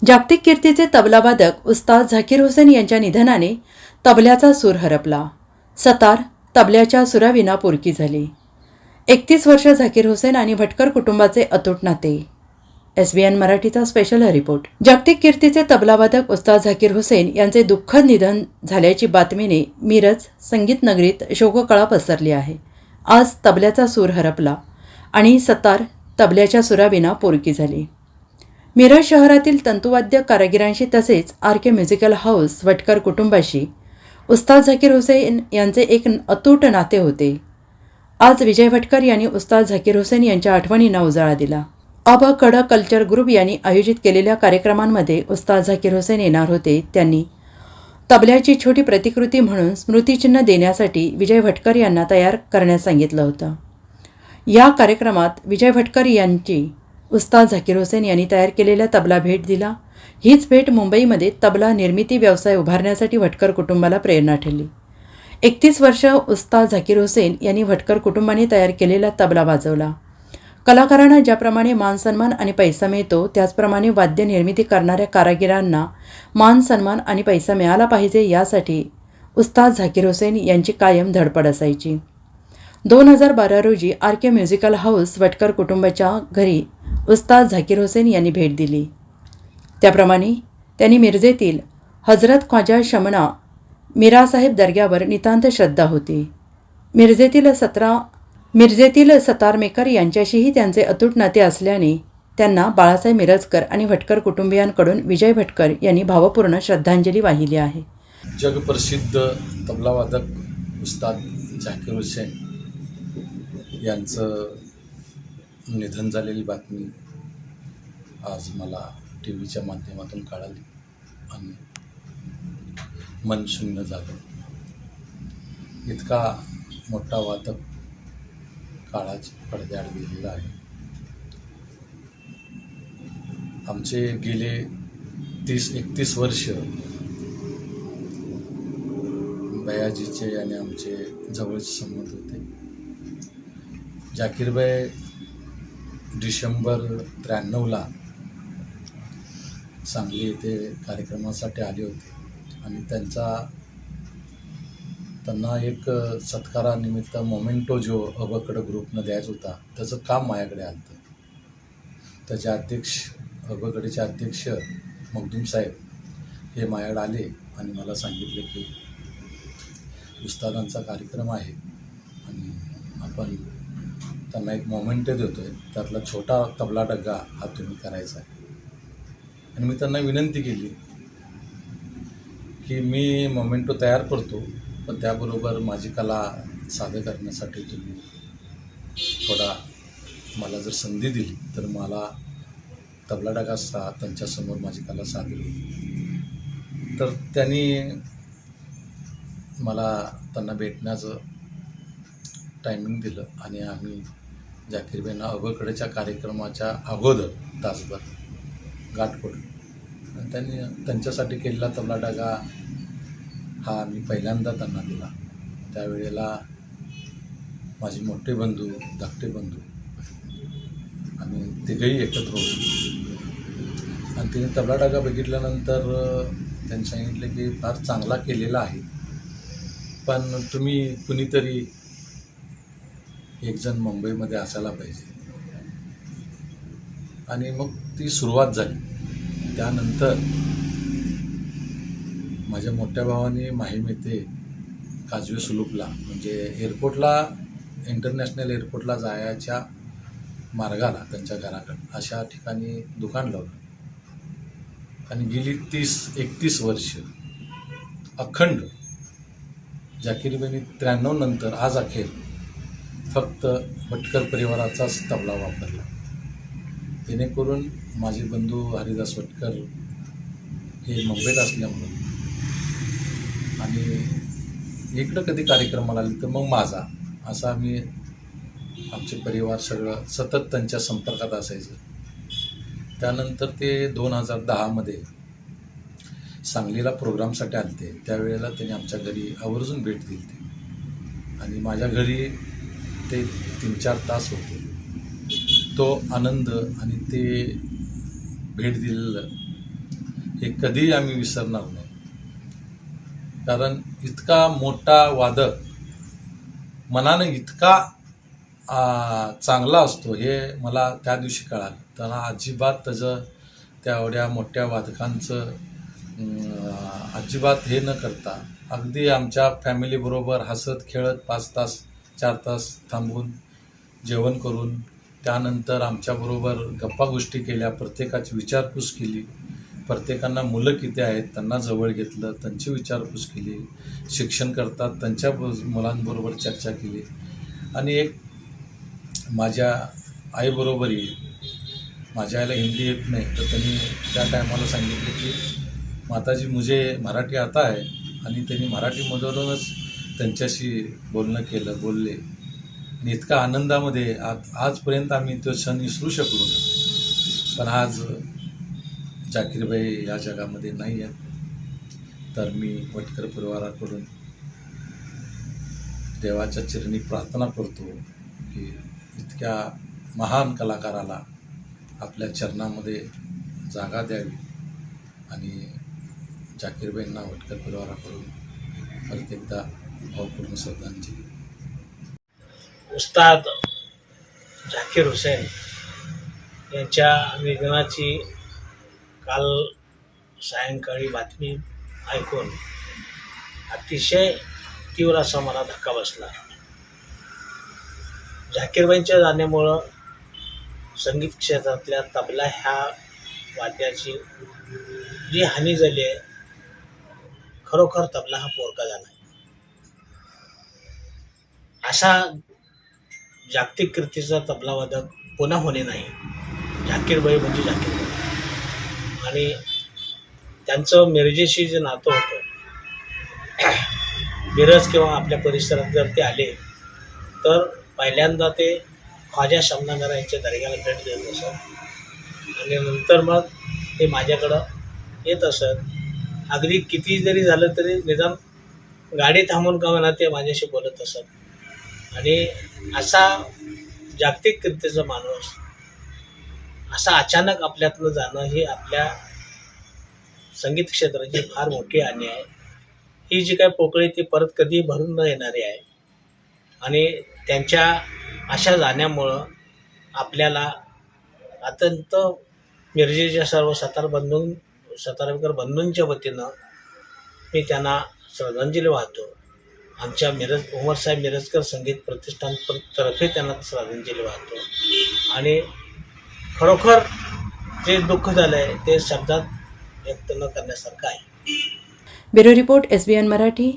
जागतिक कीर्तीचे तबलावादक उस्ताद झाकीर हुसेन यांच्या निधनाने तबल्याचा सूर हरपला. सतार तबल्याच्या सुराविना पोरकी झाली. 31 वर्ष झाकीर हुसेन आणि भटकर कुटुंबाचे अतूट नाते. SBN मराठीचा स्पेशल रिपोर्ट. जागतिक कीर्तीचे तबलावादक उस्ताद झाकीर हुसेन यांचे दुःखद निधन झाल्याची बातमीने मिरज संगीत नगरीत शोककळा पसरली आहे. आज तबल्याचा सूर हरपला आणि सतार तबल्याच्या सुराविना पोरकी झाली. मिरज शहरातील तंतुवाद्य कारागिरांशी तसेच RK म्युझिकल हाऊस भटकर कुटुंबाशी उस्ताद झाकीर हुसेन यांचे एक अतूट नाते होते. आज विजय भटकर यांनी उस्ताद झाकीर हुसेन यांच्या आठवणींना उजाळा दिला. आबा कडा कल्चर ग्रुप यांनी आयोजित केलेल्या कार्यक्रमांमध्ये उस्ताद झाकीर हुसेन येणार होते. त्यांनी तबल्याची छोटी प्रतिकृती म्हणून स्मृतिचिन्ह देण्यासाठी विजय भटकर यांना तयार करण्यास सांगितलं होतं. या कार्यक्रमात विजय भटकर यांची उस्ताद झाकीर हुसेन यांनी तयार केलेला तबला भेट दिला. हीच भेट मुंबईमध्ये तबला निर्मिती व्यवसाय उभारण्यासाठी भटकर कुटुंबाला प्रेरणा ठरली. 31 वर्ष उस्ताद झाकीर हुसेन यांनी भटकर कुटुंबाने तयार केलेला तबला वाजवला. कलाकारांना ज्याप्रमाणे मान सन्मान आणि पैसा मिळतो त्याचप्रमाणे वाद्य निर्मिती करणाऱ्या कारागिरांना मान सन्मान आणि पैसा मिळाला पाहिजे यासाठी उस्ताद झाकीर हुसेन यांची कायम धडपड असायची. 2012 रोजी RK म्युझिकल हाऊस भटकर कुटुंबाच्या घरी उस्ताद झाकीर हुसेन यांनी भेट दिली. त्याप्रमाणे त्यांनी मिरजेतील हजरत ख्वाजा शमना मिरासाहेब दर्ग्यावर नितांत श्रद्धा होती. मिरजेतील सतारमेकर यांच्याशीही त्यांचे अतूट नाते असल्याने त्यांना बाळासाहेब मिरजकर आणि भटकर कुटुंबियांकडून विजय भटकर यांनी भावपूर्ण श्रद्धांजली वाहिली आहे. जगप्रसिद्ध तबलावादक उस्ताद झाकीर हुसेन यांचं निधन झालेली बातमी आज मला TV च्या माध्यमातून कळाली आणि मन शून्य झालं. इतका मोठा वादक काळाच्या पडद्याआड गेलेला आहे. आमचे गेले 30-31 वर्ष बयाजीचे आणि आमचे जवळचे संबंध होते. झाकीरभाई डिसेंबर 93ला सांगली येथे कार्यक्रमासाठी आले होते आणि त्यांना एक सत्कारानिमित्त मोमेंटो जो अबकड ग्रुपनं द्यायचा होता त्याचं काम माझ्याकडे आलं होतं. त्याचे अध्यक्ष अबकडेचे अध्यक्ष मखदूम साहेब हे माझ्याकडे आले आणि मला सांगितले की उस्तादांचा कार्यक्रम आहे आणि आपण त्यांना एक मोमेंटो देतो आहे, त्यातला छोटा तबला डग्गा हा तुम्ही करायचा आहे. आणि मी त्यांना विनंती केली की मी मोमेंटो तयार करतो पण त्याबरोबर माझी कला सादर करण्यासाठी तुम्ही थोडा मला जर संधी दिली तर मला तबला डगा त्यांच्यासमोर माझी कला सादर होईल. तर त्यांनी मला त्यांना भेटण्याचं टायमिंग दिलं आणि आम्ही झाकीरबाईंना अबकडेच्या कार्यक्रमाच्या अगोदर तासभर गाठ पडलो आणि त्यांनी त्यांच्यासाठी केलेला तबला डगा हा मी पहिल्यांदा त्यांना दिला. त्यावेळेला माझे मोठे बंधू धाकटे बंधू आम्ही तिघंही एकत्र होतो आणि तिने तबला डगा बघितल्यानंतर त्यांनी सांगितले की फार चांगला केलेला आहे पण तुम्ही कुणीतरी एक जण मुंबईमध्ये असायला पाहिजे. आणि मग ती सुरुवात झाली. त्यानंतर माझ्या मोठ्या भावाने माहीम येथे काजवे सुलूकला म्हणजे एअरपोर्टला इंटरनॅशनल एअरपोर्टला जायच्या मार्गाला त्यांच्या घराकडे अशा ठिकाणी दुकान लावलं आणि गेली 30-31 वर्ष अखंड झाकीरबाईंनी 93 नंतर आज अखेर फक्त भटकर परिवाराचाच तबला वापरला. जेणेकरून माझे बंधू हरिदास भटकर हे मुंबईत असल्यामुळं आणि इकडं कधी कार्यक्रमाला आले तर मग माझा असा आम्ही आमचे परिवार सगळं सतत त्यांच्या संपर्कात असायचं. त्यानंतर ते 2010मध्ये सांगलीला प्रोग्रामसाठी आले होते. त्यावेळेला त्यांनी आमच्या घरी आवर्जून भेट दिली आणि माझ्या घरी ते 3-4 तास होते. तो आनंद आणि ते भेट दिलेलं हे कधीही आम्ही विसरणार नाही. कारण इतका मोठा वादक मनानं इतका चांगला असतो हे मला त्या दिवशी कळालं. त्यांना अजिबात त्याचं त्या एवढ्या मोठ्या वादकांचं अजिबात हे न करता अगदी आमच्या फॅमिलीबरोबर हसत खेळत 5 तास 4 तास थांबून जेवण करून त्यानंतर आमच्याबरोबर गप्पा गोष्टी केल्या, प्रत्येकाची विचारपूस केली, प्रत्येकांना मुलं किती आहेत त्यांना जवळ घेतलं, त्यांची विचारपूस केली, शिक्षण करतात त्यांच्या मुलांबरोबर चर्चा केली. आणि एक माझ्या आईबरोबरही, माझ्या आईला हिंदी येत नाही तर त्यांनी त्या टायमाला सांगितलं की माताजी मुझे मराठी आता आहे, आणि त्यांनी मराठीमधूनच त्यांच्याशी बोलले. आणि इतका आनंदामध्ये आजपर्यंत आम्ही तो क्षण विसरू शकलो नाही. पण आज जाकीरभाई या जगामध्ये नाही आहेत, तर मी भटकर परिवाराकडून देवाच्या चरणी प्रार्थना करतो की इतक्या महान कलाकाराला आपल्या चरणामध्ये जागा द्यावी, आणि जाकीरबाईंना भटकर परिवाराकडून परत एकदा भावपूर्ण श्रद्धांजली. उस्ताद झाकीर हुसेन यांच्या निधनाची काल सायंकाळी बातमी ऐकून अतिशय तीव्र असा मला धक्का बसला. झाकीरबाईंच्या जाण्यामुळं संगीत क्षेत्रातल्या तबला ह्या वाद्याची जी हानी झाली आहे, खरोखर तबला हा पोरका झाला आहे. असा जागतिक कीर्तीचा तबलावादक पुन्हा होणे नाही. झाकीरबाई म्हणजे झाकीरबाई, आणि त्यांचं मिरजेशी जे नातं होतं, मिरज किंवा आपल्या परिसरात जर ते आले तर पहिल्यांदा ते ख्वाजा शमनागरा यांच्या दर्ग्याला भेट देत असत, आणि नंतर मग ते माझ्याकडं येत असत. अगदी किती जरी झालं तरी निदान गाडी थांबून का म्हणा ते माझ्याशी बोलत असत. आणि असा जागतिक कीर्तीचा माणूस असा अचानक आपल्यातनं जाणं ही आपल्या संगीत क्षेत्राची फार मोठी हानी आहे. ही जी काय पोकळी ती परत कधी भरून न येणारी आहे, आणि त्यांच्या अशा जाण्यामुळं आपल्याला अत्यंत मिरजेच्या सर्व सतारकर बंधूंच्या वतीनं मी त्यांना श्रद्धांजली वाहतो. आमच्या उमरसाहेब मिरजकर संगीत प्रतिष्ठान तर्फे त्यांना श्रद्धांजली वाहतो. आणि खरोखर जे दुःख झालं आहे ते शब्दात व्यक्त न करण्यासारखं आहे. Bureau report SBN Marathi.